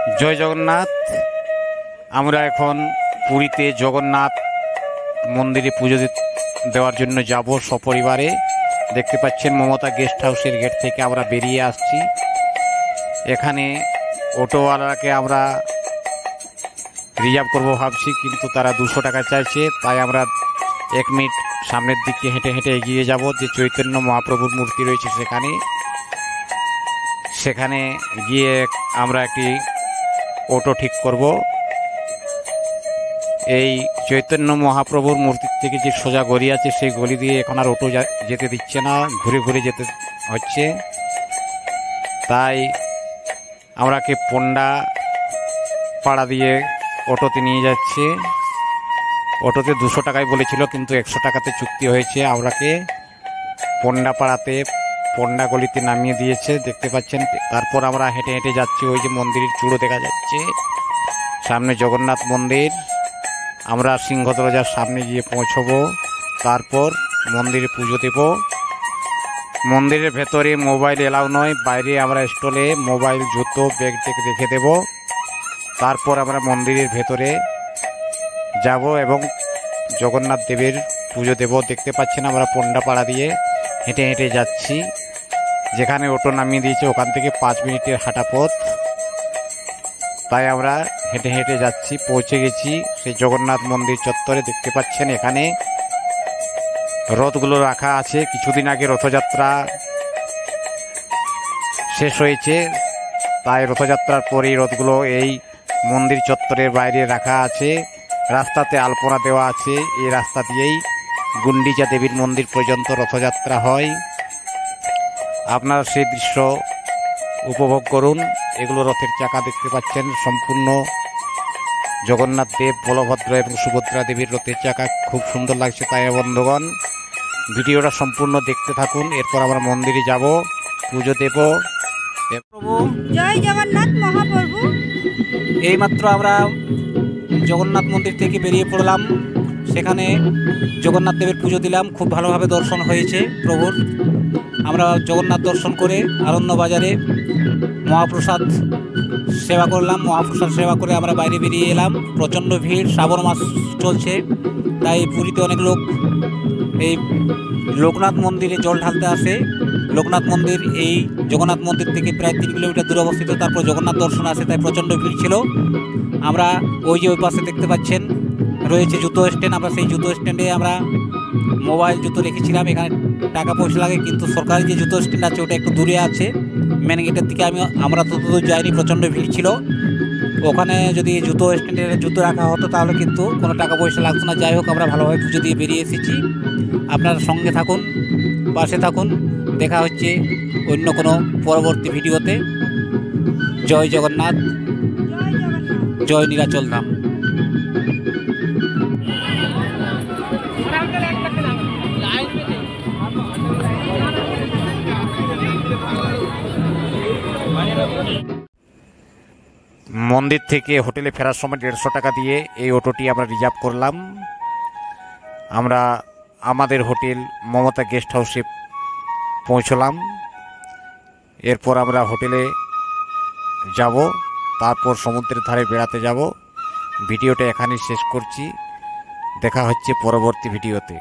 জয় জগন্নাথ। আমরা এখন পুরীতে জগন্নাথ মন্দিরে পুজো দেওয়ার জন্য যাব সপরিবারে। দেখতে পাচ্ছেন মমতা গেস্ট হাউসের গেট থেকে আমরা বেরিয়ে আসছি। এখানে অটোওয়ালাকে আমরা রিজার্ভ করব ভাবছি, কিন্তু তারা 200 টাকা চাইছে। তাই আমরা 1 মিনিট সামনের দিকে হেঁটে হেঁটে এগিয়ে যাব। যে চৈতন্য মহাপ্রভুর মূর্তি রয়েছে সেখানে গিয়ে আমরা একটি অটো ঠিক করব। এই চৈতন্য মহাপ্রভুর মূর্তির থেকে যে সোজা গলি আছে সেই গলি দিয়ে এখন আর অটো যেতে দিচ্ছে না, ঘুরে ঘুরে যেতে হচ্ছে। তাই আমরাকে পন্ডা পাড়া দিয়ে অটোতে নিয়ে যাচ্ছে। অটোতে 200 টাকায় বলেছিল, কিন্তু 100 টাকাতে চুক্তি হয়েছে। আমরাকে পন্ডা পাড়াতে পন্ডা গলিতে নামিয়ে দিয়েছে, দেখতে পাচ্ছেন। তারপর আমরা হেঁটে হেঁটে যাচ্ছি। ওই যে মন্দিরের চূড়ো দেখা যাচ্ছে, সামনে জগন্নাথ মন্দির। আমরা সিংহ দরজার সামনে গিয়ে পৌঁছবো, তারপর মন্দিরে পুজো দেব। মন্দিরের ভেতরে মোবাইল এলাও নয়, বাইরে আমরা স্টলে মোবাইল, জুতো, ব্যাগ রেখে দেব। তারপর আমরা মন্দিরের ভেতরে যাব এবং জগন্নাথ দেবের পুজো দেব। দেখতে পাচ্ছেন আমরা পন্ডা পাড়া দিয়ে হেঁটে হেঁটে যাচ্ছি। যেখানে অটো নামিয়ে দিয়েছে ওখান থেকে 5 মিনিটের হাঁটা পথ। তাই আমরা হেঁটে হেঁটে যাচ্ছি। পৌঁছে গেছি সেই জগন্নাথ মন্দির চত্বরে। দেখতে পাচ্ছেন এখানে রথগুলো রাখা আছে। কিছুদিন আগে রথযাত্রা শেষ হয়েছে, তাই রথযাত্রার পরেই রথগুলো এই মন্দির চত্বরের বাইরে রাখা আছে। রাস্তাতে আলপনা দেওয়া আছে। এই রাস্তা দিয়েই গুন্ডিচা দেবীর মন্দির পর্যন্ত রথযাত্রা হয়। আপনারা সেই দৃশ্য উপভোগ করুন। এগুলো রথের চাকা দেখতে পাচ্ছেন, সম্পূর্ণ জগন্নাথ দেব, বলভদ্র এবং সুভদ্রা দেবীর রথের চাকা। খুব সুন্দর লাগছে। তাই বন্ধুগণ, ভিডিওটা সম্পূর্ণ দেখতে থাকুন। এরপর আমরা মন্দিরে যাব, পুজো দেব। জয় জগন্নাথ মহাপ্রভু। এইমাত্র আমরা জগন্নাথ মন্দির থেকে বেরিয়ে পড়লাম। সেখানে জগন্নাথ দেবের পুজো দিলাম। খুব ভালোভাবে দর্শন হয়েছে প্রভুর। আমরা জগন্নাথ দর্শন করে আনন্দবাজারে মহাপ্রসাদ সেবা করলাম। মহাপ্রসাদ সেবা করে আমরা বাইরে বেরিয়ে এলাম। প্রচণ্ড ভিড়, শ্রাবণ মাস চলছে, তাই পুরীতে অনেক লোক এই লোকনাথ মন্দিরে জল ঢালতে আসে। লোকনাথ মন্দির এই জগন্নাথ মন্দির থেকে প্রায় 3 কিলোমিটার দূরে অবস্থিত। তারপর জগন্নাথ দর্শন আসে, তাই প্রচণ্ড ভিড় ছিল। আমরা ওই যে ওই পাশে দেখতে পাচ্ছেন রয়েছে জুতো স্ট্যান্ড। আমরা সেই জুতো স্ট্যান্ডে আমরা মোবাইল, জুতো রেখেছিলাম। এখানে টাকা পয়সা লাগে, কিন্তু সরকারি যে জুতো স্ট্যান্ড আছে ওটা একটু দূরে আছে, মেন গেটের দিকে। আমরা ততদূর যাইনি, প্রচণ্ড ভিড় ছিল। ওখানে যদি জুতো স্ট্যান্ডে জুতো রাখা হতো তাহলে কিন্তু কোনো টাকা পয়সা লাগতো না। যাই হোক, আমরা ভালোভাবে পুজো দিয়ে বেরিয়ে এসেছি। আপনারা সঙ্গে থাকুন, পাশে থাকুন। দেখা হচ্ছে অন্য কোনো পরবর্তী ভিডিওতে। জয় জগন্নাথ, জয় নীলাচল ধাম। মন্দির থেকে হোটেলে ফেরার সময় 150 টাকা দিয়ে এই অটোটি আমরা রিজার্ভ করলাম। আমরা আমাদের হোটেল মমতা গেস্ট হাউসে পৌঁছলাম। এরপর আমরা হোটেলে যাব, তারপর সমুদ্রের ধারে বেড়াতে যাব। ভিডিওটা এখানেই শেষ করছি। দেখা হচ্ছে পরবর্তী ভিডিওতে।